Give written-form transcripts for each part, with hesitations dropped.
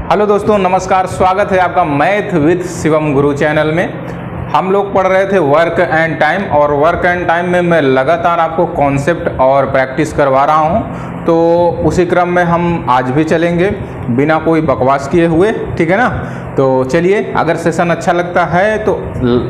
Hello दोस्तों, नमस्कार। स्वागत है आपका math with Shivam Guru channel में। हम लोग पढ़ रहे थे वर्क एंड टाइम, और वर्क एंड टाइम में मैं लगातार आपको कॉन्सेप्ट और प्रैक्टिस करवा रहा हूं, तो उसी क्रम में हम आज भी चलेंगे बिना कोई बकवास किए हुए, ठीक है ना। तो चलिए, अगर सेशन अच्छा लगता है तो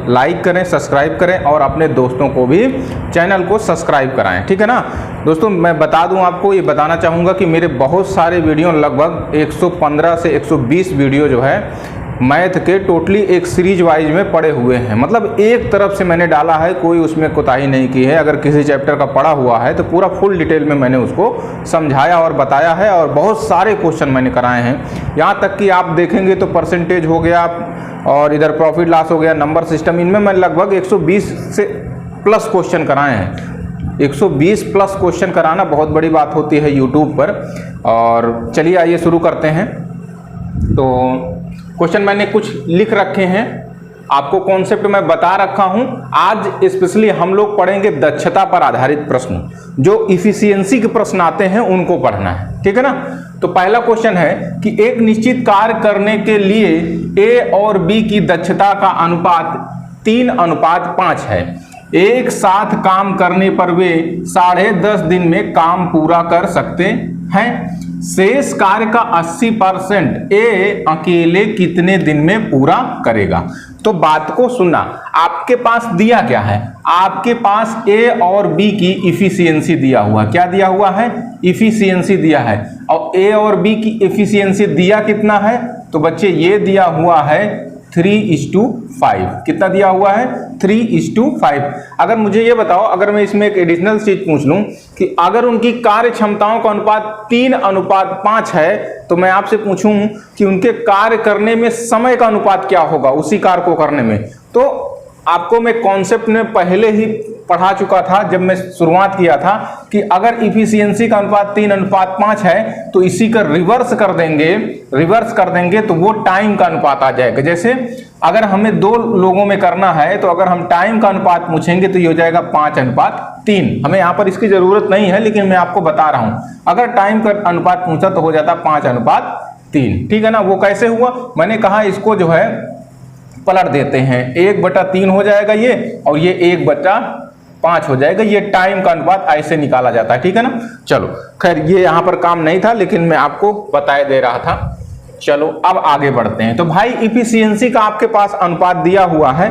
लाइक करें, सब्सक्राइब करें और अपने दोस्तों को भी चैनल को सब्सक्राइब कराएं, ठीक है ना। दोस्तों, मैं बता दूं आपको, ये बताना चाहूँगा कि मेरे बहुत सारे वीडियो, लगभग 115 से 120 वीडियो जो है मैथ के टोटली एक सीरीज वाइज में पढ़े हुए हैं। मतलब एक तरफ से मैंने डाला है, कोई उसमें कोताही नहीं की है। अगर किसी चैप्टर का पढ़ा हुआ है तो पूरा फुल डिटेल में मैंने उसको समझाया और बताया है, और बहुत सारे क्वेश्चन मैंने कराए हैं। यहाँ तक कि आप देखेंगे तो परसेंटेज हो गया और इधर प्रॉफिट लॉस हो गया, नंबर सिस्टम, इनमें मैं लगभग 120 से प्लस क्वेश्चन कराए हैं। 120 प्लस क्वेश्चन कराना बहुत बड़ी बात होती है यूट्यूब पर। और चलिए आइए शुरू करते हैं। तो क्वेश्चन मैंने कुछ लिख रखे हैं, आपको कॉन्सेप्ट मैं बता रखा हूं। आज स्पेशली हम लोग पढ़ेंगे दक्षता पर आधारित प्रश्न, जो इफिशियंसी के प्रश्न आते हैं उनको पढ़ना है, ठीक है ना। तो पहला क्वेश्चन है कि एक निश्चित कार्य करने के लिए ए और बी की दक्षता का अनुपात 3:5 है। एक साथ काम करने पर वे 10.5 दिन में काम पूरा कर सकते हैं। शेष कार्य का 80% ए अकेले कितने दिन में पूरा करेगा। तो बात को सुनना, आपके पास दिया क्या है, आपके पास ए और बी की इफिशियंसी दिया हुआ, क्या दिया हुआ है, इफिशियंसी दिया है। और ए और बी की इफिशियंसी दिया कितना है, तो बच्चे ये दिया हुआ है 3:5। कितना दिया हुआ है, 3:5। अगर मुझे ये बताओ, अगर मैं इसमें एक एडिशनल चीज पूछ लूं कि अगर उनकी कार्य क्षमताओं का अनुपात 3:5 है, तो मैं आपसे पूछूं कि उनके कार्य करने में समय का अनुपात क्या होगा उसी कार्य को करने में। तो आपको मैं कॉन्सेप्ट में पहले ही पढ़ा चुका था जब मैं शुरुआत किया था कि अगर इफिशियंसी का अनुपात 3:5 है तो इसी का रिवर्स कर देंगे तो वो टाइम का अनुपात आ जाएगा। जैसे अगर हमें 2 लोगों में करना है तो अगर हम टाइम का अनुपात पूछेंगे तो ये हो जाएगा 5:3। हमें यहाँ पर इसकी जरूरत नहीं है, लेकिन मैं आपको बता रहा हूं, अगर टाइम का अनुपात पूछा तो हो जाता 5:3, ठीक है ना। वो कैसे हुआ, मैंने कहा इसको जो है पलट देते हैं, 1/3 हो जाएगा ये, और ये 1/5 हो जाएगा। ये टाइम का अनुपात ऐसे निकाला जाता है, ठीक है ना। चलो खैर, ये यहां पर काम नहीं था, लेकिन मैं आपको बताए दे रहा था। चलो अब आगे बढ़ते हैं। तो भाई इफिशियंसी का आपके पास अनुपात दिया हुआ है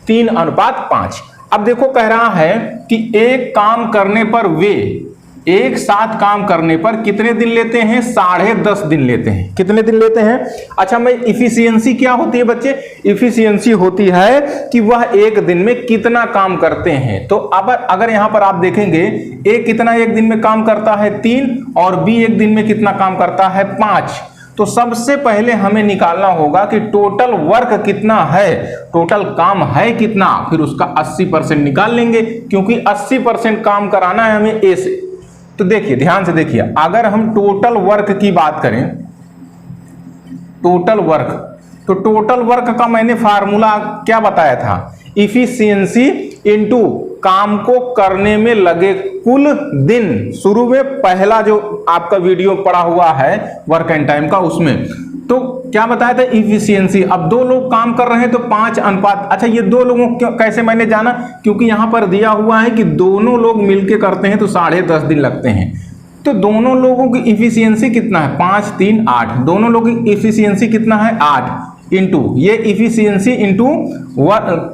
3:5। अब देखो, कह रहा है कि एक काम करने पर वे एक साथ काम करने पर कितने दिन लेते हैं, 10.5 दिन लेते हैं। कितने दिन लेते हैं। अच्छा, मैं इफिशियंसी क्या होती है बच्चे, इफिशियंसी होती है कि वह एक दिन में कितना काम करते हैं। तो अब अगर यहां पर आप देखेंगे, ए कितना एक दिन में काम करता है 3, और बी एक दिन में कितना काम करता है 5। तो सबसे पहले हमें निकालना होगा कि टोटल वर्क कितना है, टोटल काम है कितना, फिर उसका 80% निकाल लेंगे, क्योंकि 80% काम कराना है हमें ए से। तो देखिए, ध्यान से देखिए, अगर हम टोटल वर्क की बात करें, टोटल वर्क, तो टोटल वर्क का मैंने फार्मूला क्या बताया था, इफिशियंसी इनटू काम को करने में लगे कुल दिन। शुरू में पहला जो आपका वीडियो पड़ा हुआ है वर्क एंड टाइम का, उसमें तो क्या बताया था, इफिशियंसी। अब 2 लोग काम कर रहे हैं तो 5:5। अच्छा, ये 2 लोगों कैसे मैंने जाना, क्योंकि यहां पर दिया हुआ है कि दोनों लोग मिलके करते हैं तो 10.5 दिन लगते हैं। तो दोनों लोगों की इफिशियंसी कितना है, 5, 3, 8। दोनों लोगों की इफिशियंसी कितना है, 8 इंटू ये इफिशियंसी इंटू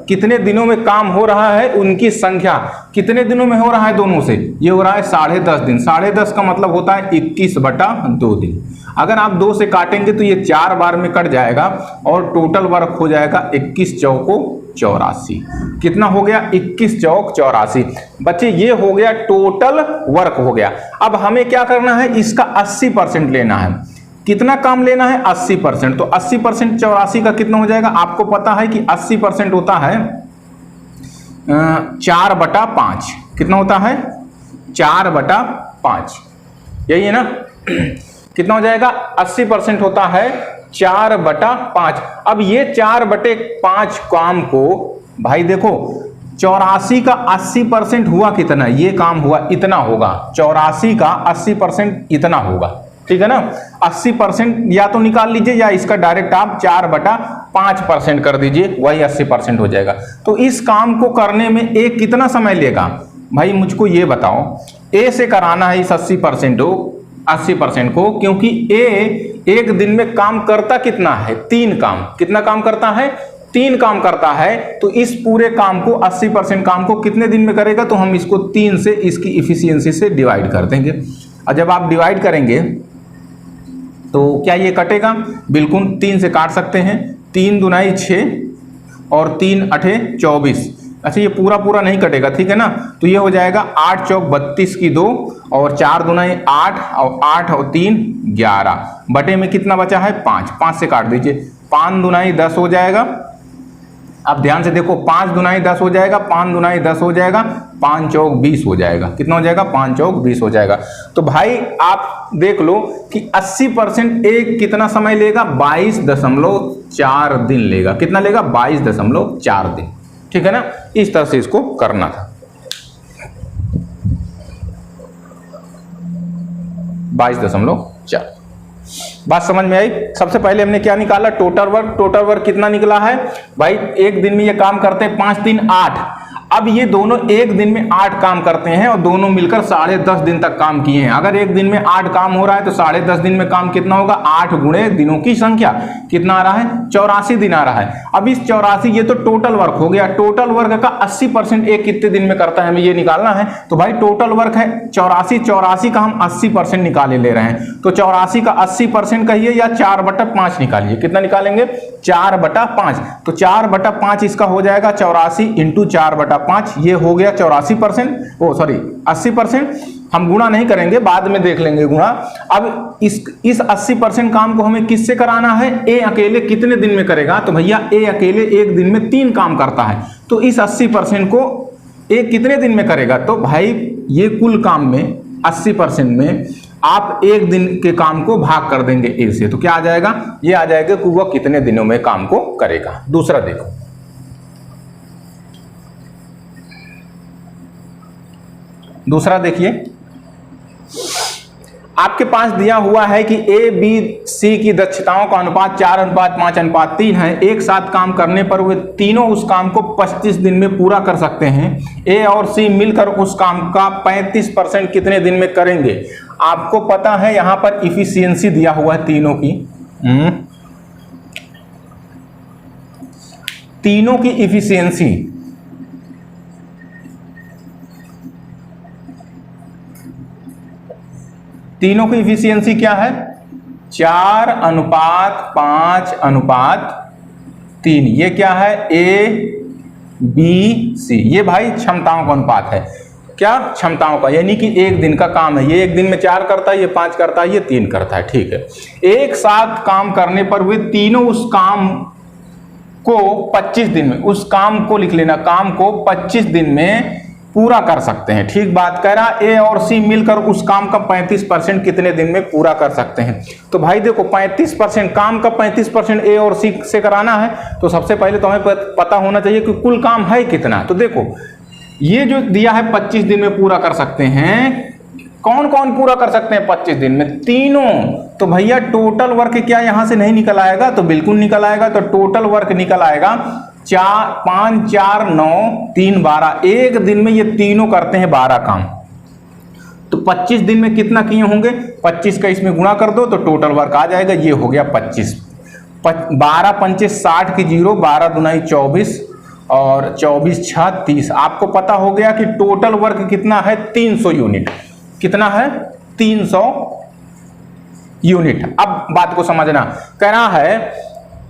कितने दिनों में काम हो रहा है, उनकी संख्या कितने दिनों में हो रहा है दोनों से, ये हो रहा है 10.5 दिन। 10.5 का मतलब होता है 21/2 दिन। अगर आप 2 से काटेंगे तो ये 4 बार में कट जाएगा, और टोटल वर्क हो जाएगा 21 चौको 84। कितना हो गया, 21 चौक 84। बच्चे, ये हो गया टोटल वर्क हो गया। अब हमें क्या करना है, इसका 80% लेना है। कितना काम लेना है, 80%। तो 80% 84 का कितना हो जाएगा, आपको पता है कि 80% होता है 4/5। कितना होता है, 4/5, यही है ना। कितना हो जाएगा, 80% होता है 4/5। अब ये 4/5 काम को भाई देखो, 84 का 80% हुआ कितना, ये काम हुआ इतना होगा, 84 का 80% इतना होगा, ठीक है ना। 80% या तो निकाल लीजिए या इसका डायरेक्ट आप 4/5% कर दीजिए, वही 80% हो जाएगा। तो इस काम को करने में ए कितना समय लेगा भाई, मुझको ये बताओ। ए से कराना है इस 80% को, क्योंकि ए एक दिन में काम करता कितना है, 3 काम। कितना काम करता है, 3 काम करता है। तो इस पूरे काम को 80% काम को कितने दिन में करेगा, तो हम इसको 3 से इसकी इफिशियंसी से डिवाइड कर देंगे। और जब आप डिवाइड करेंगे तो क्या ये कटेगा, बिल्कुल 3 से काट सकते हैं। 3 दूनाई 6 और 3 8 24। अच्छा ये पूरा नहीं कटेगा, ठीक है ना। तो ये हो जाएगा 8 चौक 32 की 2 और 4 दूनाई 8 और 8 और 3 11 बटे में कितना बचा है 5 से काट दीजिए। 5 दूनाई 10 हो जाएगा। अब ध्यान से देखो, 5 दूनाई 10 हो जाएगा, 5 दूनाई 10 हो जाएगा, 5 चौक 20 हो जाएगा। कितना हो जाएगा, 5 चौक 20 हो जाएगा। तो भाई आप देख लो कि 80% एक कितना समय लेगा, 22.4 दिन लेगा। कितना लेगा, 22.4 दिन, ठीक है ना। इस तरह से इसको करना था। 22.4। बात समझ में आई। सबसे पहले हमने क्या निकाला, टोटल वर्क कितना निकला है भाई, एक दिन में ये काम करते हैं 5 3 8। अब ये दोनों एक दिन में 8 काम करते हैं और दोनों मिलकर 10.5 दिन तक काम किए हैं। अगर एक दिन में 8 काम हो रहा है तो 10.5 दिन में काम कितना होगा, 8 गुणे दिनों की संख्या कितना आ रहा है, 84 दिन आ रहा है। अब इस 84, ये तो टोटल वर्क हो गया। टोटल वर्क का 80% एक कितने दिन में करता है, हमें ये निकालना है। तो भाई टोटल वर्क है 84 का हम 80% निकाले ले रहे हैं। तो 84 का 80% कहिए या 4/5 निकालिए। कितना निकालेंगे, 4/5। तो 4/5 इसका हो जाएगा 84 इंटू 4/5, ये हो गया 84%, ओ सॉरी 80%। हम गुणा नहीं करेंगे, बाद में देख लेंगे गुणा। अब इस 80% काम को हमें किससे कराना है, ए अकेले कितने दिन में करेगा, तो भैया ए अकेले एक दिन में 3 काम करता है। तो इस 80% को ए कितने दिन में करेगा, तो भाई ये कुल काम में 80% में आप एक दिन के काम को भाग कर देंगे ए से। तो क्या आ जाएगा, ये आ जाएगा कि वह कितने दिनों में काम को करेगा। दूसरा देखो, दूसरा देखिए, आपके पास दिया हुआ है कि ए बी सी की दक्षताओं का अनुपात 4:5:3 है। एक साथ काम करने पर वे तीनों उस काम को 25 दिन में पूरा कर सकते हैं। ए और सी मिलकर उस काम का 35% कितने दिन में करेंगे। आपको पता है यहां पर इफिशियंसी दिया हुआ है तीनों की, तीनों की इफिशियंसी क्या है, 4:5:3। ये क्या है, ए बी सी। ये भाई क्षमताओं का अनुपात है। क्या, क्षमताओं का, यानी कि एक दिन का काम है। ये एक दिन में 4 करता है, ये 5 करता है, ये 3 करता है, ठीक है। एक साथ काम करने पर वे तीनों उस काम को 25 दिन में, उस काम को लिख लेना, काम को 25 दिन में पूरा कर सकते हैं। ठीक बात कह रहा, ए और सी मिलकर उस काम का 35% कितने दिन में पूरा कर सकते हैं। तो भाई देखो 35% काम का 35% ए और सी से कराना है, तो सबसे पहले तो हमें पता होना चाहिए कि कुल काम है कितना। तो देखो ये जो दिया है 25 दिन में पूरा कर सकते हैं, कौन कौन पूरा कर सकते हैं 25 दिन में, तीनों। तो भैया टोटल वर्क क्या यहां से नहीं निकल आएगा, तो बिल्कुल निकल आएगा। तो टोटल वर्क निकल आएगा 5 4 9 3 12। एक दिन में ये तीनों करते हैं 12 काम। तो 25 दिन में कितना किए होंगे, 25 का इसमें गुणा कर दो तो टोटल वर्क आ जाएगा। ये हो गया 25। 12 पंचे 60 की 0, 12 दूनाई 24 और 24 6 30। आपको पता हो गया कि टोटल वर्क कितना है, 300 यूनिट। कितना है, 300 यूनिट। अब बात को समझना, कह रहा है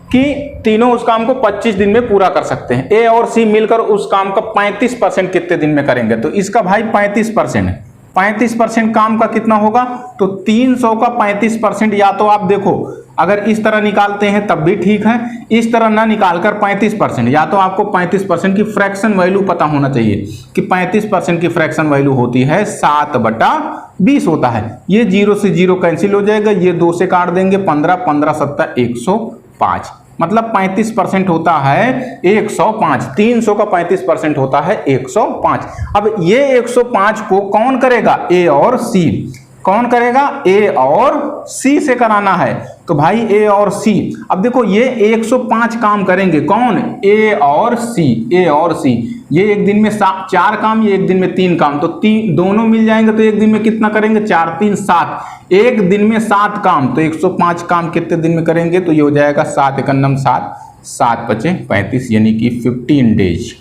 कि तीनों उस काम को 25 दिन में पूरा कर सकते हैं। ए और सी मिलकर उस काम का 35% कितने दिन में करेंगे। तो इसका भाई 35% है। 35% काम का कितना होगा, तो 300 का 35%। या तो आप देखो अगर इस तरह निकालते हैं तब भी ठीक है, इस तरह ना निकालकर 35%, या तो आपको 35% की फ्रैक्शन वैल्यू पता होना चाहिए कि 35% की फ्रैक्शन वैल्यू होती है 7/20 होता है। ये 0 से 0 कैंसिल हो जाएगा, ये 2 से काट देंगे, 15 15 7 105, मतलब 35% होता है 105। 300 का 35% होता है 105। अब ये 105 को कौन करेगा, ए और सी। कौन करेगा? ए और सी से कराना है। तो भाई ए और सी, अब देखो ये 105 काम करेंगे, कौन? ए और सी। ए और सी ये एक दिन में 4 काम, ये एक दिन में 3 काम, तो दोनों मिल जाएंगे तो एक दिन में कितना करेंगे? 4 3 7, एक दिन में 7 काम, तो 105 काम कितने दिन में करेंगे? तो ये हो जाएगा 7 × 9 7, 7 × 5 35, यानी कि 15 डेज।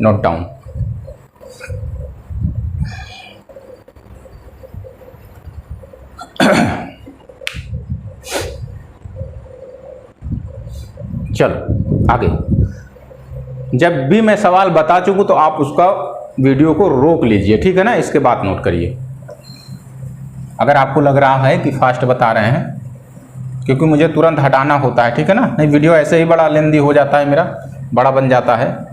Note down. चलो आगे, जब भी मैं सवाल बता चुकूं तो आप उसका वीडियो को रोक लीजिए, ठीक है ना? इसके बाद नोट करिए। अगर आपको लग रहा है कि फास्ट बता रहे हैं, क्योंकि मुझे तुरंत हटाना होता है, ठीक है ना? नहीं, वीडियो ऐसे ही बड़ा लेंदी हो जाता है, मेरा बड़ा बन जाता है।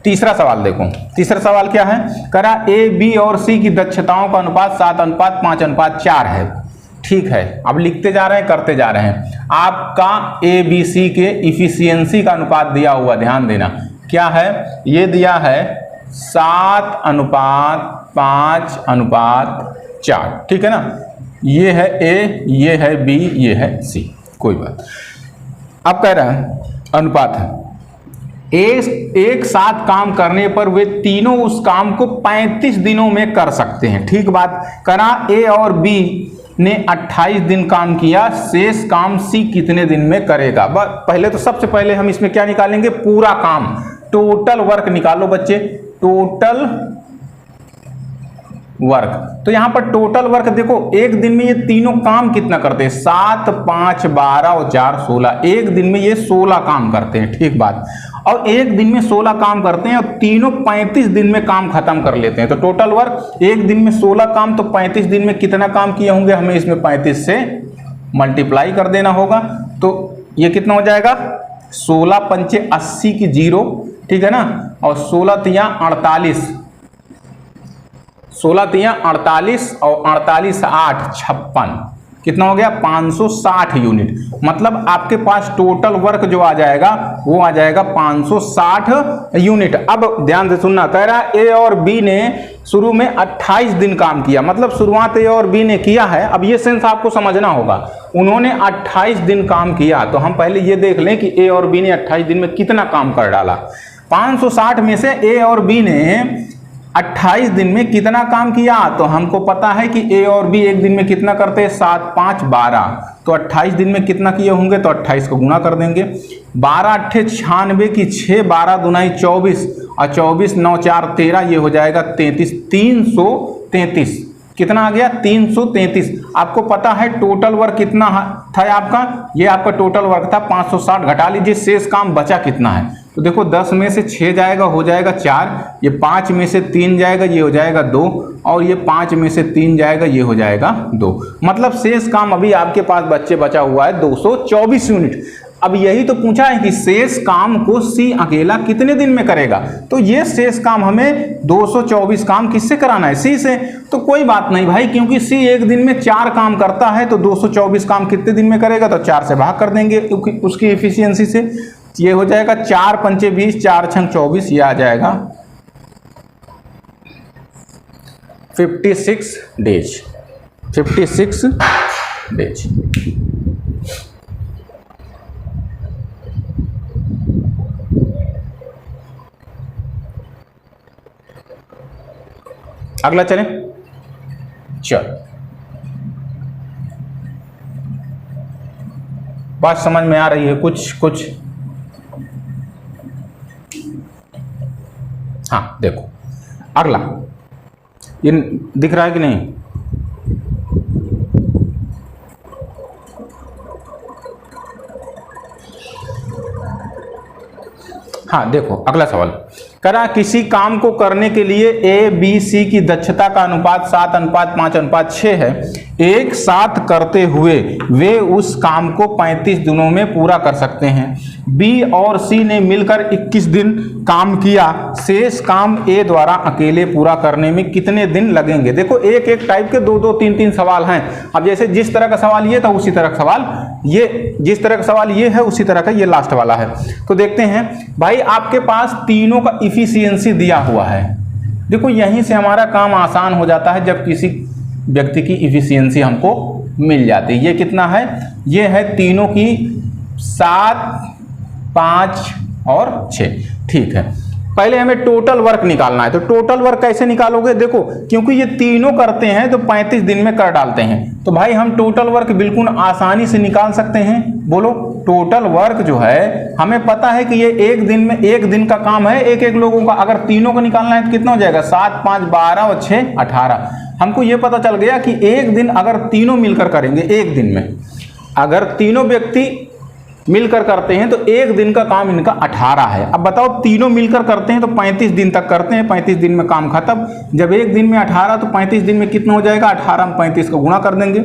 तीसरा सवाल देखो, तीसरा सवाल क्या है? करा ए बी और सी की दक्षताओं का अनुपात 7:5:4 है। ठीक है, अब लिखते जा रहे हैं, करते जा रहे हैं। आपका ए बी सी के इफिशियंसी का अनुपात दिया हुआ, ध्यान देना क्या है? ये दिया है 7:5:4, ठीक है ना? ये है ए, ये है बी, ये है सी, कोई बात। अब कह रहा है अनुपात है, एक साथ काम करने पर वे तीनों उस काम को 35 दिनों में कर सकते हैं। ठीक बात। करा ए और बी ने 28 दिन काम किया, शेष काम सी कितने दिन में करेगा? पहले तो सबसे पहले हम इसमें क्या निकालेंगे? पूरा काम, टोटल वर्क निकालो बच्चे, टोटल वर्क। तो यहां पर टोटल वर्क देखो, एक दिन में ये तीनों काम कितना करते हैं? 7 5 12 और 4 16, एक दिन में ये 16 काम करते हैं। ठीक बात। और एक दिन में 16 काम करते हैं और तीनों 35 दिन में काम खत्म कर लेते हैं। तो टोटल वर्क एक दिन में 16 काम, तो 35 दिन में कितना काम किए होंगे? हमें इसमें 35 से मल्टीप्लाई कर देना होगा। तो ये कितना हो जाएगा? 16 पंचे 80 की 0, ठीक है ना? और 16 तिया 48, 16 तिया 48 और 48 8 56, कितना हो गया? 560 यूनिट। मतलब आपके पास टोटल वर्क जो आ जाएगा वो आ जाएगा 560 यूनिट। अब ध्यान से सुनना, कह रहा है ए और बी ने शुरू में 28 दिन काम किया, मतलब शुरुआत ए और बी ने किया है। अब ये सेंस आपको समझना होगा, उन्होंने 28 दिन काम किया, तो हम पहले ये देख लें कि ए और बी ने 28 दिन में कितना काम कर डाला। 560 में से ए और बी ने 28 दिन में कितना काम किया? तो हमको पता है कि ए और बी एक दिन में कितना करते हैं? 7 5 12, तो 28 दिन में कितना किए होंगे? तो 28 को गुणा कर देंगे। 12 8 96 की 6, 12 दूनाई 24 और 24 9 4 13, ये हो जाएगा 33, 333। कितना आ गया? 333। आपको पता है टोटल वर्क कितना था आपका? ये आपका टोटल वर्क था 560, घटा लीजिए शेष काम बचा कितना है? तो देखो 10 में से 6 जाएगा, हो जाएगा 4, ये 5 में से 3 जाएगा, ये हो जाएगा 2, और ये 5 में से 3 जाएगा, ये हो जाएगा 2। मतलब शेष काम अभी आपके पास बचा हुआ है 224 यूनिट। अब यही तो पूछा है कि शेष काम को सी अकेला कितने दिन में करेगा? तो ये शेष काम हमें 224 काम किससे कराना है? सी से। तो कोई बात नहीं भाई, क्योंकि सी एक दिन में 4 काम करता है, तो 224 काम कितने दिन में करेगा? तो 4 से भाग कर देंगे उसकी एफिशिएंसी से। ये हो जाएगा 4 पंचे 20, 4 छंग 24, ये आ जाएगा 56 डेज। 56 डेज। अगला चलें। चल, बात समझ में आ रही है कुछ? हाँ देखो, अगला ये दिख रहा है कि नहीं? हाँ देखो, अगला सवाल करा, किसी काम को करने के लिए ए बी सी की दक्षता का अनुपात 7:5:6 है। एक साथ करते हुए वे उस काम को 35 दिनों में पूरा कर सकते हैं। बी और सी ने मिलकर 21 दिन काम किया, शेष काम ए द्वारा अकेले पूरा करने में कितने दिन लगेंगे? देखो एक एक टाइप के 2-2 3-3 सवाल हैं। अब जैसे जिस तरह का सवाल ये था उसी तरह का सवाल ये, जिस तरह का सवाल ये है उसी तरह का ये लास्ट वाला है। तो देखते हैं भाई, आपके पास तीनों का इफिशियंसी दिया हुआ है। देखो यहीं से हमारा काम आसान हो जाता है जब किसी व्यक्ति की इफिशियंसी हमको मिल जाती है। ये कितना है, ये है तीनों की 7, 5 और 6। ठीक है, पहले हमें टोटल वर्क निकालना है। तो टोटल वर्क कैसे निकालोगे, देखो क्योंकि ये तीनों करते हैं तो 35 दिन में कर डालते हैं, तो भाई हम टोटल वर्क बिल्कुल आसानी से निकाल सकते हैं। बोलो, टोटल वर्क जो है हमें पता है कि ये एक दिन में, एक दिन का काम है एक एक लोगों का। अगर तीनों को निकालना है तो कितना हो जाएगा, 7, 5, 12 और 6, 18। हमको ये पता चल गया कि एक दिन अगर तीनों मिलकर करेंगे, एक दिन में अगर तीनों व्यक्ति मिलकर करते हैं तो एक दिन का काम इनका 18 है। अब बताओ, तीनों मिलकर करते हैं तो 35 दिन तक करते हैं, 35 दिन में काम खत्म। जब एक दिन में 18 तो 35 दिन में कितना हो जाएगा, 18 में 35 को गुणा कर देंगे।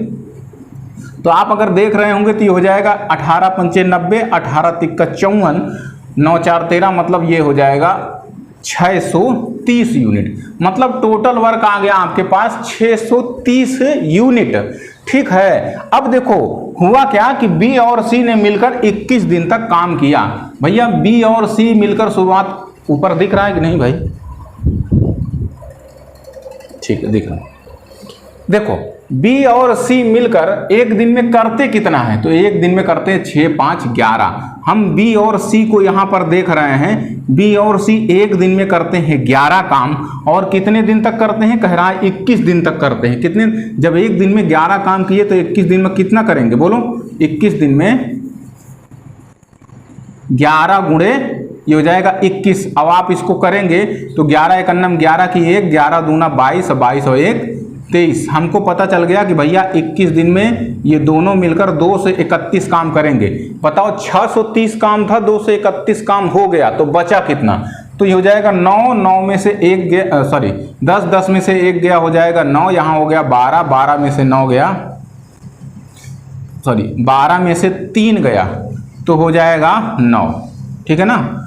तो आप अगर देख रहे होंगे तो ये हो जाएगा 18 पंचे 90, 18 तिक्का 54, 9 4 13, मतलब ये हो जाएगा 630 यूनिट। मतलब टोटल वर्क आ गया आपके पास 630 यूनिट। ठीक है, अब देखो हुआ क्या कि बी और सी ने मिलकर 21 दिन तक काम किया। भैया बी और सी मिलकर शुरुआत, ऊपर दिख रहा है कि नहीं भाई, ठीक है दिख रहा है। देखो बी और सी मिलकर एक दिन में करते कितना है, तो एक दिन में करते हैं 6, 5, 11। हम बी और सी को यहां पर देख रहे हैं, बी और सी एक दिन में करते हैं 11 काम, और कितने दिन तक करते हैं, कह रहा है 21 दिन तक करते हैं। कितने, जब एक दिन में 11 काम किए तो 21 दिन में कितना करेंगे, बोलो 21 दिन में 11 गुणे ये हो जाएगा 21। अब आप इसको करेंगे तो 11 एक अन्नम 11 की 1, 11 दूना 22, 22 और 1 23। हमको पता चल गया कि भैया 21 दिन में ये दोनों मिलकर 2 से 31 काम करेंगे। बताओ 630 काम था, 2 से 31 काम हो गया, तो बचा कितना, तो ये हो जाएगा 9, 9 में से 1 गया, सॉरी 10, 10 में से 1 गया, हो जाएगा 9। यहाँ हो गया 12, 12 में से 9 गया, सॉरी 12 में से 3 गया, तो हो जाएगा 9। ठीक है ना,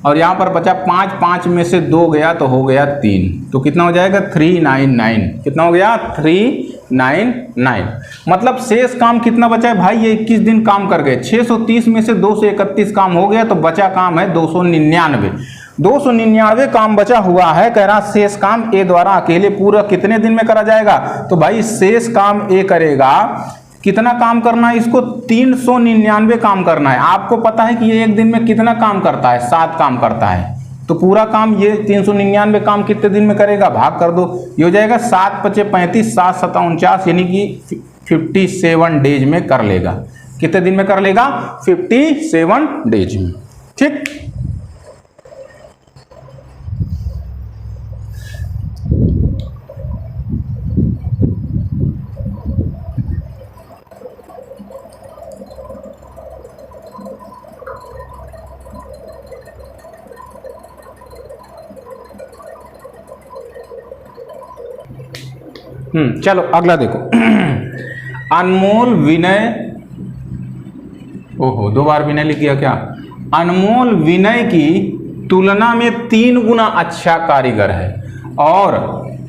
और यहाँ पर बचा 5, 5 में से 2 गया तो हो गया 3, तो कितना हो जाएगा 399। कितना हो गया 399। मतलब शेष काम कितना बचा है भाई, ये 21 दिन काम कर गए, 630 में से 2 से 31 काम हो गया, तो बचा काम है 299। 299 काम बचा हुआ है। कह रहा शेष काम ए द्वारा अकेले पूरा कितने दिन में करा जाएगा, तो भाई शेष काम ए करेगा। कितना काम करना है इसको, 399 काम करना है। आपको पता है कि ये एक दिन में कितना काम करता है, 7 काम करता है, तो पूरा काम ये 399 काम कितने दिन में करेगा, भाग कर दो, ये हो जाएगा 7 × 5 = 35, 7 × 7 = 49, यानी कि 57 डेज में कर लेगा। कितने दिन में कर लेगा, 57 डेज में। ठीक, चलो अगला देखो। अनमोल विनय, ओहो 2 बार विनय लिख गया क्या। अनमोल विनय की तुलना में 3 गुना अच्छा कारीगर है और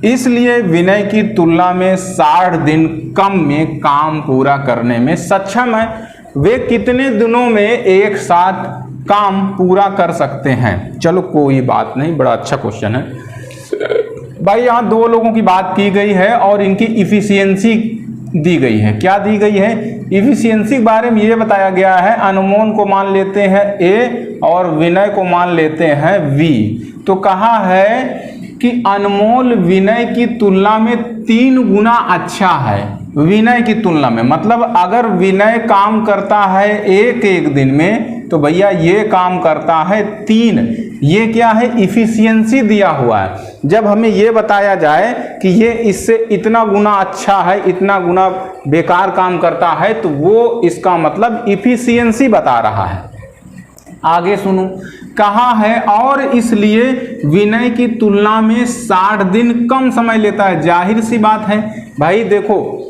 इसलिए विनय की तुलना में 60 दिन कम में काम पूरा करने में सक्षम है। वे कितने दिनों में एक साथ काम पूरा कर सकते हैं। चलो कोई बात नहीं, बड़ा अच्छा क्वेश्चन है भाई। यहाँ 2 लोगों की बात की गई है और इनकी इफिशियंसी दी गई है। क्या दी गई है, इफिशियंसी के बारे में ये बताया गया है, अनमोल को मान लेते हैं ए और विनय को मान लेते हैं वी। तो कहा है कि अनमोल विनय की तुलना में 3 गुना अच्छा है। विनय की तुलना में मतलब अगर विनय काम करता है एक दिन में तो भैया ये काम करता है 3। ये क्या है, इफिशियंसी दिया हुआ है। जब हमें ये बताया जाए कि ये इससे इतना गुना अच्छा है, इतना गुना बेकार काम करता है, तो वो इसका मतलब इफिशियंसी बता रहा है। आगे सुनो, कहा है और इसलिए विनय की तुलना में 60 दिन कम समय लेता है। जाहिर सी बात है भाई, देखो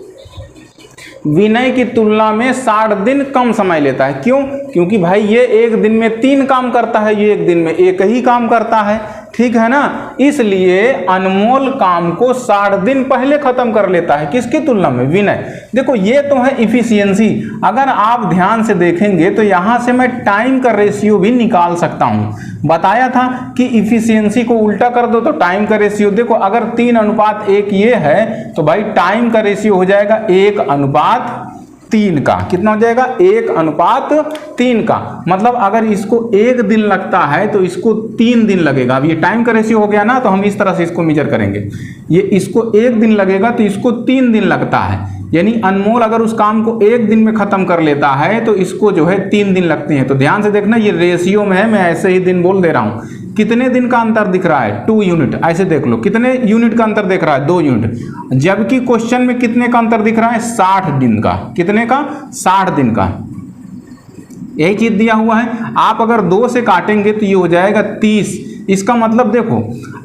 विनय की तुलना में 60 दिन कम समय लेता है। क्यों, क्योंकि भाई ये एक दिन में 3 काम करता है, ये एक दिन में 1 ही काम करता है। ठीक है ना, इसलिए अनमोल काम को 60 दिन पहले खत्म कर लेता है। किसकी तुलना में, विनय। देखो ये तो है इफिशियंसी। अगर आप ध्यान से देखेंगे तो यहां से मैं टाइम का रेशियो भी निकाल सकता हूं। बताया था कि इफिशियंसी को उल्टा कर दो तो टाइम का रेशियो, देखो अगर 3:1 ये है तो भाई टाइम का रेशियो हो जाएगा 1:3 का। कितना हो जाएगा? 1:3 का। मतलब अगर इसको 1 दिन लगता है तो इसको 3 दिन लगेगा। अब ये टाइम का रेशियो हो गया ना, तो हम इस तरह से इसको मेजर करेंगे। ये इसको 1 दिन लगेगा तो इसको 3 दिन लगता है, यानी अनमोल अगर उस काम को 1 दिन में खत्म कर लेता है तो इसको जो है 3 दिन लगते हैं। तो ध्यान से देखना, ये रेशियो में है, मैं ऐसे ही दिन बोल दे रहा हूं। कितने दिन का अंतर दिख रहा है? 2 यूनिट। ऐसे देख लो, कितने यूनिट का अंतर दिख रहा है? 2 यूनिट। जबकि क्वेश्चन में कितने का अंतर दिख रहा है? 60 दिन का। कितने का? 60 दिन का। यही चीज दिया हुआ है। आप अगर 2 से काटेंगे तो ये हो जाएगा 30। इसका मतलब देखो,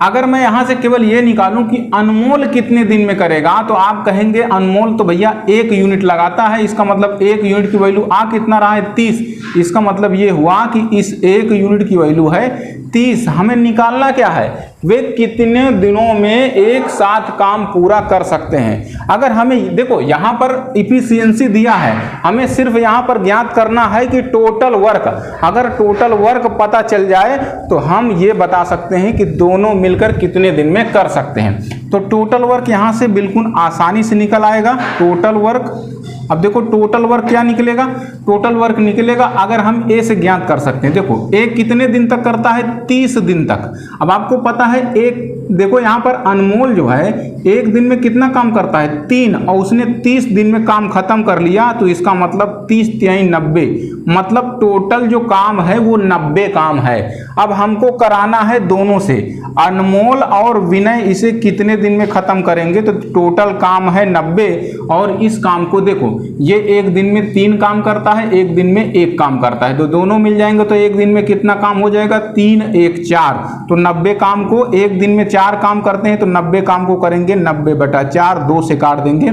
अगर मैं यहां से केवल ये निकालूं कि अनमोल कितने दिन में करेगा, तो आप कहेंगे अनमोल तो भैया 1 यूनिट लगाता है। इसका मतलब 1 यूनिट की वैल्यू आ कितना रहा है? 30। इसका मतलब ये हुआ कि इस 1 यूनिट की वैल्यू है 30। हमें निकालना क्या है? वे कितने दिनों में एक साथ काम पूरा कर सकते हैं। अगर हमें देखो यहां पर इफिशियंसी दिया है, हमें सिर्फ यहां पर ज्ञात करना है कि टोटल वर्क। अगर टोटल वर्क पता चल जाए तो हम ये बता सकते हैं कि दोनों मिलकर कितने दिन में कर सकते हैं। तो टोटल वर्क यहां से बिल्कुल आसानी से निकल आएगा। टोटल वर्क, अब देखो टोटल वर्क क्या निकलेगा? टोटल वर्क निकलेगा, अगर हम ए से ज्ञात कर सकते हैं। देखो ए कितने दिन तक करता है? 30 दिन तक। अब आपको पता है एक, देखो यहां पर अनमोल जो है 1 दिन में कितना काम करता है? 3, और उसने 30 दिन में काम खत्म कर लिया, तो इसका मतलब 30 × 90, मतलब टोटल जो काम है वो 90 काम है। अब हमको कराना है दोनों से, अनमोल और विनय इसे कितने दिन में खत्म करेंगे। तो टोटल काम है 90, और इस काम को देखो ये 1 दिन में 3 काम करता है, 1 दिन में 1 काम करता है, तो दोनों मिल जाएंगे तो 1 दिन में कितना काम हो जाएगा? 3 × 1 = 4। तो 90 काम को 1 दिन में 4 काम करते हैं, तो 90 काम को करेंगे 90/4, 2 से काट देंगे,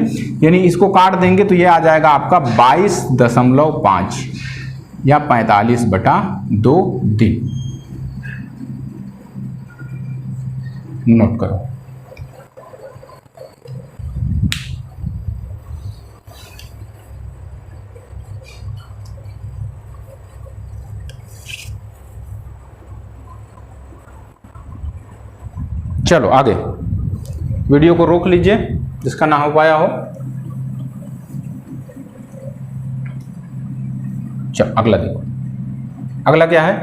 यानी इसको काट देंगे तो ये आ जाएगा आपका 22.5 या 45/2 दिन। नोट करो। चलो आगे, वीडियो को रोक लीजिए जिसका ना हो पाया हो। चलो अगला देखो, अगला क्या है?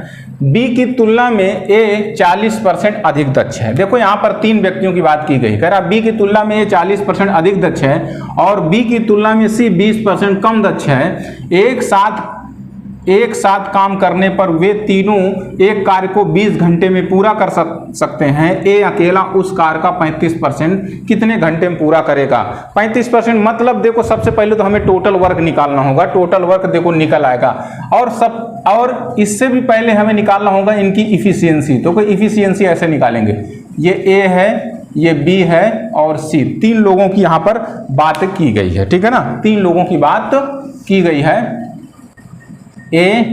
बी की तुलना में ए 40% अधिक दक्ष है। देखो यहां पर 3 व्यक्तियों की बात की गई। कह रहा बी की तुलना में ए 40% अधिक दक्ष है और बी की तुलना में सी 20% कम दक्ष है। एक साथ काम करने पर वे तीनों एक कार्य को 20 घंटे में पूरा कर सकते हैं। ए अकेला उस कार्य का 35% कितने घंटे में पूरा करेगा? 35% मतलब देखो सबसे पहले तो हमें टोटल वर्क निकालना होगा। टोटल वर्क देखो निकल आएगा, और इससे भी पहले हमें निकालना होगा इनकी इफिशियंसी। तो कोई इफिशियंसी ऐसे निकालेंगे, ये ए है, ये बी है और सी। 3 लोगों की यहां पर बात की गई है, ठीक है ना? 3 लोगों की बात की गई है, ए,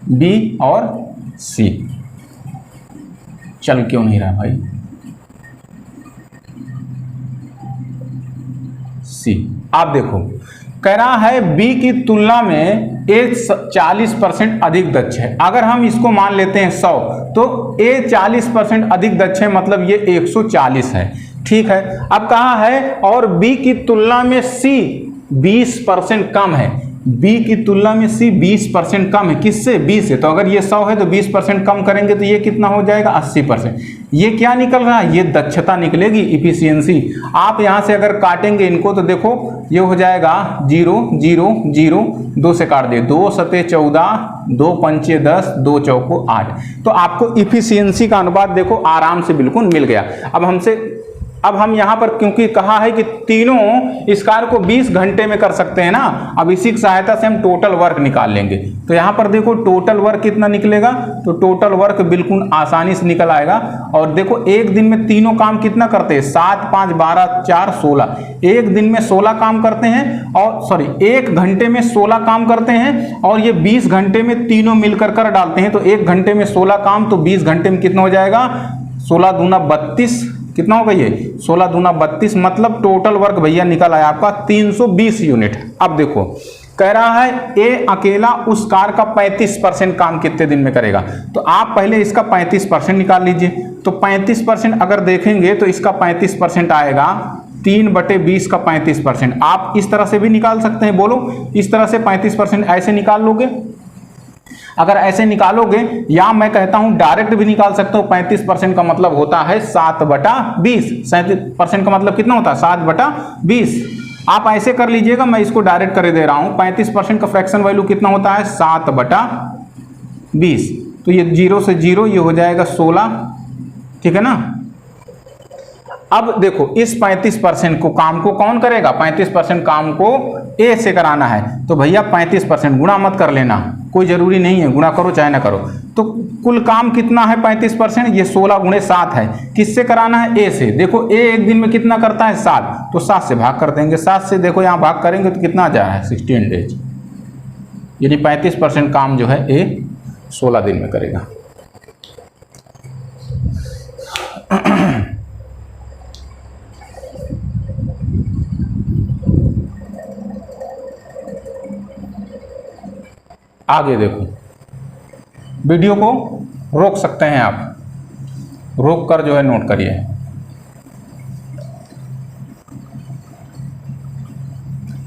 बी और सी। चल क्यों नहीं रहा भाई? सी। आप देखो कह रहा है बी की तुलना में ए 40% अधिक दक्ष है। अगर हम इसको मान लेते हैं 100, तो ए 40% अधिक दक्ष है, मतलब ये 140 है, ठीक है। अब कहा है और बी की तुलना में सी 20% कम है। बी की तुलना में सी 20% कम है, किससे? बी से। तो अगर ये 100 है तो 20% कम करेंगे तो ये कितना हो जाएगा? 80%। ये क्या निकल रहा है? ये दक्षता निकलेगी, इफिशियंसी। आप यहां से अगर काटेंगे इनको तो देखो ये हो जाएगा 0 0 0, 2 से काट दे, 2 7 14, 2 5 10, 2 4 8। तो आपको इफिशियंसी का अनुपात देखो आराम से बिल्कुल मिल गया। अब हम यहां पर क्योंकि कहा है कि तीनों इस कार्य को 20 घंटे में कर सकते हैं ना, अब इसी की सहायता से हम टोटल वर्क निकाल लेंगे। तो यहां पर देखो टोटल वर्क कितना निकलेगा? तो टोटल वर्क बिल्कुल आसानी से निकल आएगा। और देखो एक दिन में तीनों काम कितना करते हैं? 7 5 12 4 16। एक दिन में 16 काम करते हैं, और सॉरी 1 घंटे में 16 काम करते हैं, और ये 20 घंटे में तीनों मिलकर कर डालते हैं। तो 1 घंटे में 16 काम, तो 20 घंटे में कितना हो जाएगा? 16 दूना 32। कितना होगा ये? 16 दूना 32, मतलब टोटल वर्क भैया निकल आया आपका 320 यूनिट। अब देखो कह रहा है ए अकेला उस कार का 35% काम कितने दिन में करेगा। तो आप पहले इसका 35% निकाल लीजिए। तो 35% अगर देखेंगे तो इसका 35% आएगा 3/20 का 35%। आप इस तरह से भी निकाल सकते हैं, बोलो इस तरह से 35% ऐसे निकाल लोगे। अगर ऐसे निकालोगे या मैं कहता हूं डायरेक्ट भी निकाल सकते हो। 35% का मतलब होता है 7/20। 37% का मतलब कितना होता है 7/20। आप ऐसे कर लीजिएगा, मैं इसको डायरेक्ट कर दे रहा हूं। 35% का फ्रैक्शन वैल्यू कितना होता है 7/20। तो ये 0 से 0 ये हो जाएगा 16, ठीक है ना। अब देखो इस 35% को काम को कौन करेगा, 35% काम को ए से कराना है। तो भैया 35% गुणा मत कर लेना, कोई जरूरी नहीं है, गुणा करो चाहे ना करो। तो कुल काम कितना है 35%, ये 16 × 7 है। किससे कराना है, ए से। देखो ए एक दिन में कितना करता है 7, तो 7 से भाग कर देंगे। 7 से देखो यहाँ भाग करेंगे तो कितना आ जाए 16 डेज, यानी 35% काम जो है ए 16 दिन में करेगा। आगे देखो, वीडियो को रोक सकते हैं आप, रोक कर जो है नोट करिए।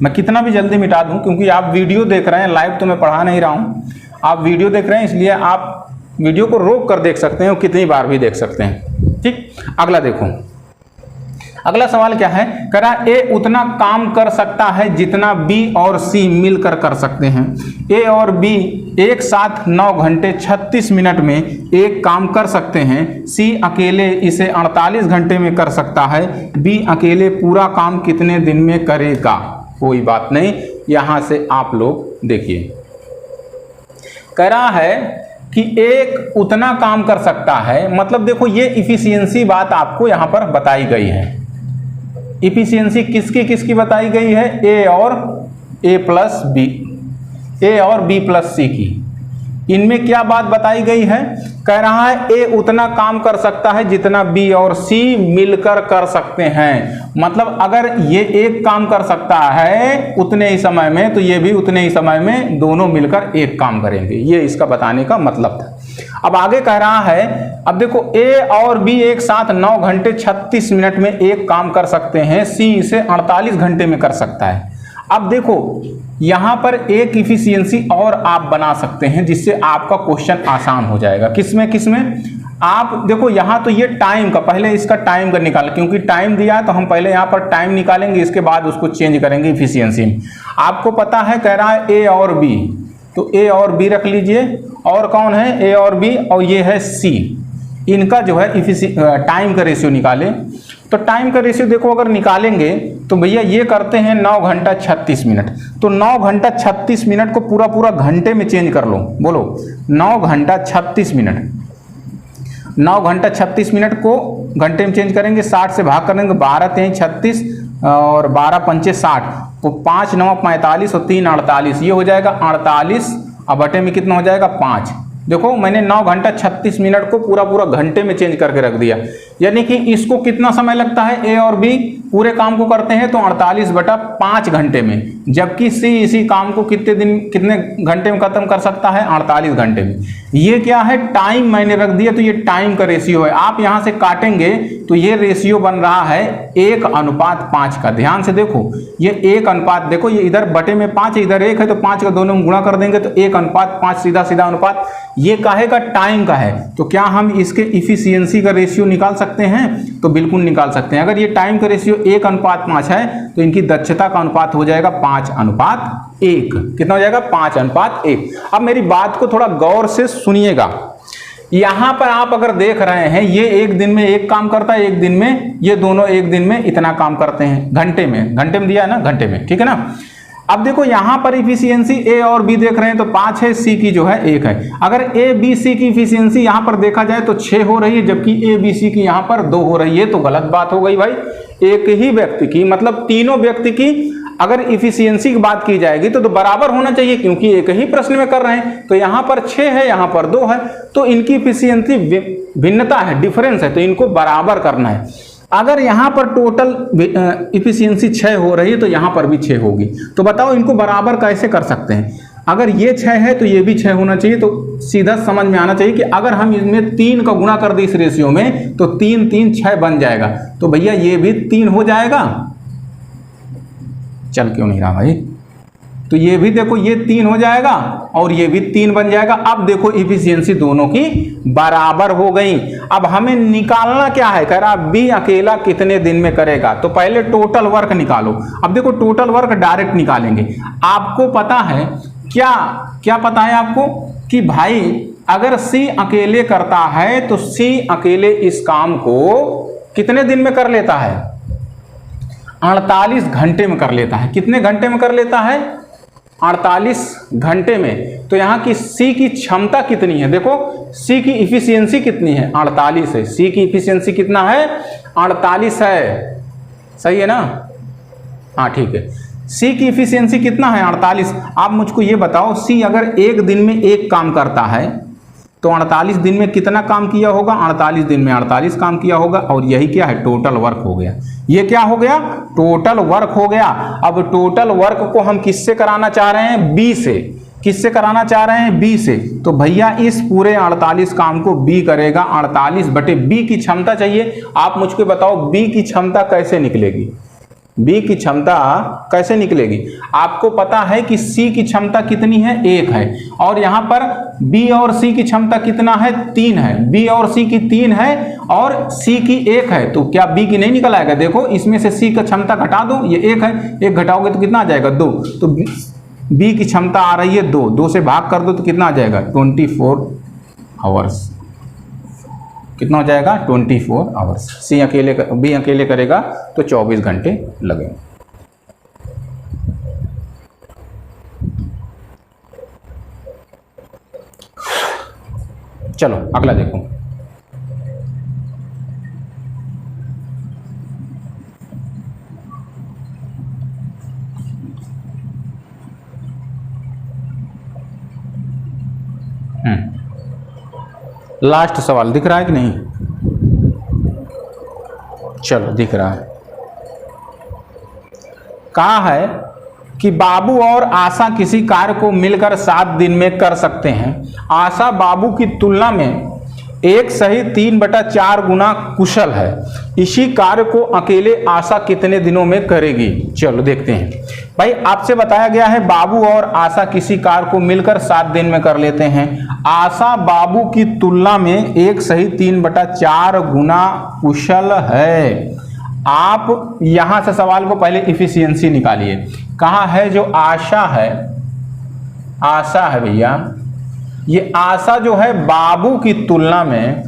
मैं कितना भी जल्दी मिटा दूं, क्योंकि आप वीडियो देख रहे हैं, लाइव तो मैं पढ़ा नहीं रहा हूं, आप वीडियो देख रहे हैं, इसलिए आप वीडियो को रोक कर देख सकते हैं और कितनी बार भी देख सकते हैं। ठीक, अगला देखो, अगला सवाल क्या है, कह रहा ए उतना काम कर सकता है जितना बी और सी मिलकर कर सकते हैं। ए और बी एक साथ 9 घंटे 36 मिनट में एक काम कर सकते हैं। सी अकेले इसे 48 घंटे में कर सकता है। बी अकेले पूरा काम कितने दिन में करेगा। कोई बात नहीं, यहां से आप लोग देखिए, कह रहा है कि एक उतना काम कर सकता है, मतलब देखो ये इफिशियंसी बात आपको यहां पर बताई गई है। इफिशियंसी किसकी किसकी बताई गई है, ए और ए प्लस बी, ए और बी प्लस सी की। इनमें क्या बात बताई गई है, कह रहा है ए उतना काम कर सकता है जितना बी और सी मिलकर कर सकते हैं। मतलब अगर ये एक काम कर सकता है उतने ही समय में, तो ये भी उतने ही समय में दोनों मिलकर एक काम करेंगे। ये इसका बताने का मतलब था। अब आगे कह रहा है, अब देखो ए और बी एक साथ 9 घंटे 36 मिनट में एक काम कर सकते हैं। सी इसे 48 घंटे में कर सकता है। अब देखो यहां पर एक इफिशियंसी और आप बना सकते हैं जिससे आपका क्वेश्चन आसान हो जाएगा। किसमें किसमें, आप देखो यहां तो ये टाइम का, पहले इसका टाइम का निकाल, क्योंकि टाइम दिया है तो हम पहले यहां पर टाइम निकालेंगे, इसके बाद उसको चेंज करेंगे इफिशियंसी में। आपको पता है, कह रहा है ए और बी, तो ए और बी रख लीजिए। और कौन है, ए और बी, और ये है सी। इनका जो है टाइम का रेशियो निकालें। तो टाइम का रेशियो देखो अगर निकालेंगे तो भैया ये करते हैं 9 घंटा 36 मिनट। तो 9 घंटा 36 मिनट को पूरा पूरा घंटे में चेंज कर लो। बोलो 9 घंटा 36 मिनट, 9 घंटा 36 मिनट को घंटे में चेंज करेंगे, 60 से भाग करेंगे, 12 3 36 और 12 पंचे 60, तो 5 9 45 और 3 48, ये हो जाएगा 48। अब बटे में कितना हो जाएगा 5। देखो मैंने 9 घंटा 36 मिनट को पूरा पूरा घंटे में चेंज करके रख दिया, यानी कि इसको कितना समय लगता है, ए और बी पूरे काम को करते हैं तो 48/5 घंटे में, जबकि सी इसी काम को कितने घंटे में खत्म कर सकता है, 48 घंटे में। ये क्या है, टाइम मैंने रख दिया, तो ये टाइम का रेशियो है। आप यहां से काटेंगे तो ये रेशियो बन रहा है 1:5 का। ध्यान से देखो ये 1:, देखो ये इधर बटे में 5 है, इधर 1 है, तो 5 का दोनों में गुणा कर देंगे तो 1:5 सीधा सीधा अनुपात। ये काहे का, टाइम का है। तो क्या हम इसके इफिशियंसी का रेशियो निकाल सकते हैं, तो बिल्कुल निकाल सकते हैं। अगर ये टाइम का रेशियो 1:5 है तो इनकी दक्षता का अनुपात हो जाएगा 5:1। कितना हो जाएगा, 5:1। अब मेरी बात को थोड़ा गौर से सुनिएगा। यहां पर आप अगर देख रहे हैं ये एक दिन में एक काम करता है, एक दिन में, ये दोनों एक दिन में इतना काम करते हैं, घंटे में दिया है ना, घंटे में, ठीक है ना। अब देखो यहां पर इफिशियंसी ए और बी देख रहे हैं तो 5 है, सी की जो है 1 है। अगर ए बी सी की इफिशियंसी यहां पर देखा जाए तो 6 हो रही है, जबकि ए बी सी की यहां पर 2 हो रही है, तो गलत बात हो गई भाई। एक ही व्यक्ति की, मतलब तीनों व्यक्ति की अगर इफिशियंसी की बात की जाएगी तो बराबर होना चाहिए, क्योंकि एक ही प्रश्न में कर रहे हैं। तो यहां पर 6 है, यहां पर 2 है, तो इनकी इफिशियंसी भिन्नता है, डिफरेंस है, तो इनको बराबर करना है। अगर यहाँ पर टोटल इफिशियंसी 6 हो रही है तो यहाँ पर भी 6 होगी। तो बताओ इनको बराबर कैसे कर सकते हैं? अगर ये 6 है तो ये भी 6 होना चाहिए। तो सीधा समझ में आना चाहिए कि अगर हम इसमें 3 का गुणा कर दें इस रेशियो में तो 3 3 6 बन जाएगा। तो भैया ये भी 3 हो जाएगा। चल क्यों नहीं रहा भाई? तो ये भी देखो ये 3 हो जाएगा और ये भी 3 बन जाएगा। अब देखो इफिशियंसी दोनों की बराबर हो गई। अब हमें निकालना क्या है? कह रहा बी अकेला कितने दिन में करेगा। तो पहले टोटल वर्क निकालो। अब देखो टोटल वर्क डायरेक्ट निकालेंगे। आपको पता है क्या? क्या पता है आपको कि भाई अगर सी अकेले करता है तो सी अकेले इस काम को कितने दिन में कर लेता है? 48 घंटे में कर लेता है। कितने घंटे में कर लेता है? 48 घंटे में। तो यहाँ की सी की क्षमता कितनी है? देखो सी की इफिशियंसी कितनी है? 48 है। सी की इफिशियंसी कितना है? 48 है। सही है ना? हाँ ठीक है। सी की इफिशियंसी कितना है? 48। आप मुझको ये बताओ, सी अगर एक दिन में एक काम करता है तो 48 दिन में कितना काम किया होगा? 48 दिन में 48 काम किया होगा। और यही क्या है? टोटल वर्क हो गया। ये क्या हो गया? टोटल वर्क हो गया। अब टोटल वर्क को हम किससे कराना चाह रहे हैं? बी से। किससे कराना चाह रहे हैं? बी से। तो भैया इस पूरे 48 काम को बी करेगा। 48 बटे बी की क्षमता चाहिए। आप मुझको बताओ बी की क्षमता कैसे निकलेगी? बी की क्षमता कैसे निकलेगी? आपको पता है कि सी की क्षमता कितनी है? 1 है। और यहां पर बी और सी की क्षमता कितना है? 3 है। बी और सी की 3 है और सी की 1 है। तो क्या बी की नहीं निकल आएगा? देखो इसमें से सी का क्षमता घटा दो। ये 1 है, 1 घटाओगे तो कितना आ जाएगा? 2। तो बी की क्षमता आ रही है 2। 2 से भाग कर दो तो कितना आ जाएगा? 24 आवर्स। कितना हो जाएगा? 24 आवर्स। सी अकेले बी अकेले करेगा तो 24 घंटे लगेंगे। चलो अगला देखो। लास्ट सवाल दिख रहा है कि नहीं? चलो दिख रहा है। कहा है कि बाबू और आशा किसी कार्य को मिलकर 7 दिन में कर सकते हैं। आशा बाबू की तुलना में 1 सही 3/4 गुना कुशल है। इसी कार्य को अकेले आशा कितने दिनों में करेगी? चलो देखते हैं। भाई आपसे बताया गया है बाबू और आशा किसी कार्य को मिलकर 7 दिन में कर लेते हैं। आशा बाबू की तुलना में 1 सही 3/4 गुना कुशल है। आप यहां से सवाल को पहले इफिशियंसी निकालिए। कहाँ है? जो आशा है, आशा है भैया, ये आशा जो है बाबू की तुलना में,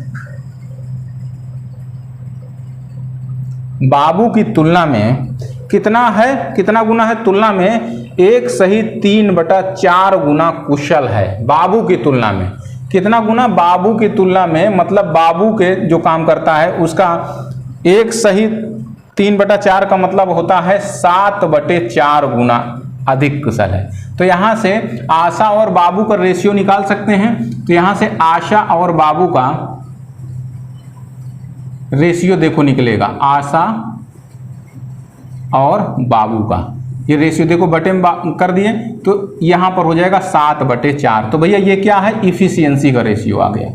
बाबू की तुलना में कितना है? कितना गुना है तुलना में? 1 सही 3/4 गुना कुशल है। बाबू की तुलना में कितना गुना? बाबू की तुलना में मतलब बाबू के जो काम करता है उसका 1 सही 3/4 का मतलब होता है 7/4 गुना अधिक कुशल है। तो यहां से आशा और बाबू का रेशियो निकाल सकते हैं। तो यहां से आशा और बाबू का रेशियो देखो निकलेगा। आशा और बाबू का ये रेशियो देखो बटे में कर दिए तो यहां पर हो जाएगा 7/4। तो भैया ये क्या है? इफिशियंसी का रेशियो आ गया।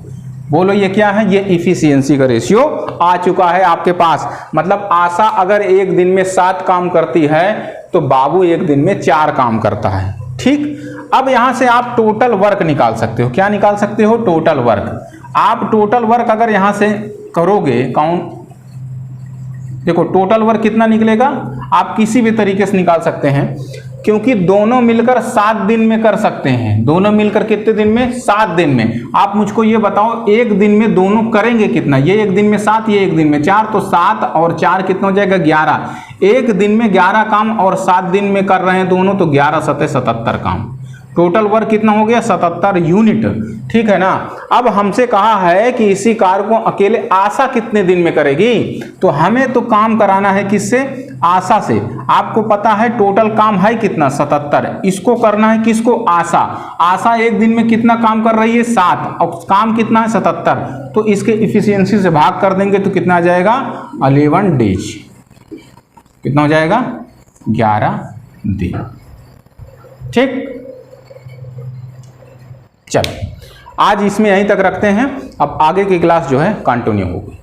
बोलो ये क्या है? ये इफिशियंसी का रेशियो आ चुका है आपके पास। मतलब आशा अगर एक दिन में 7 काम करती है तो बाबू एक दिन में 4 काम करता है। ठीक। अब यहां से आप टोटल वर्क निकाल सकते हो। क्या निकाल सकते हो? Total work. आप टोटल वर्क अगर यहां से करोगे, काउंट देखो टोटल वर्क कितना निकलेगा? आप किसी भी तरीके से निकाल सकते हैं क्योंकि दोनों मिलकर 7 दिन में कर सकते हैं। दोनों मिलकर कितने दिन में? 7 दिन में। आप मुझको ये बताओ एक दिन में दोनों करेंगे कितना? ये एक दिन में 7, ये एक दिन में 4, तो 7 और 4 कितना हो जाएगा? 11। एक दिन में 11 काम और 7 दिन में कर रहे हैं दोनों, तो 11 7 77 काम। टोटल वर्क कितना हो गया? 77 यूनिट। ठीक है ना? अब हमसे कहा है कि इसी कार्य को अकेले आशा कितने दिन में करेगी? तो हमें तो काम कराना है किससे? आशा से आपको पता है टोटल काम है कितना 77, इसको करना है किसको, आशा। आशा एक दिन में कितना काम कर रही है 7 और काम कितना है 77, तो इसके इफिशियंसी से भाग कर देंगे तो कितना आ जाएगा 11 डेज, कितना हो जाएगा 11 दिन। ठीक, चलो आज इसमें यहीं तक रखते हैं, अब आगे की क्लास जो है कंटिन्यू होगी।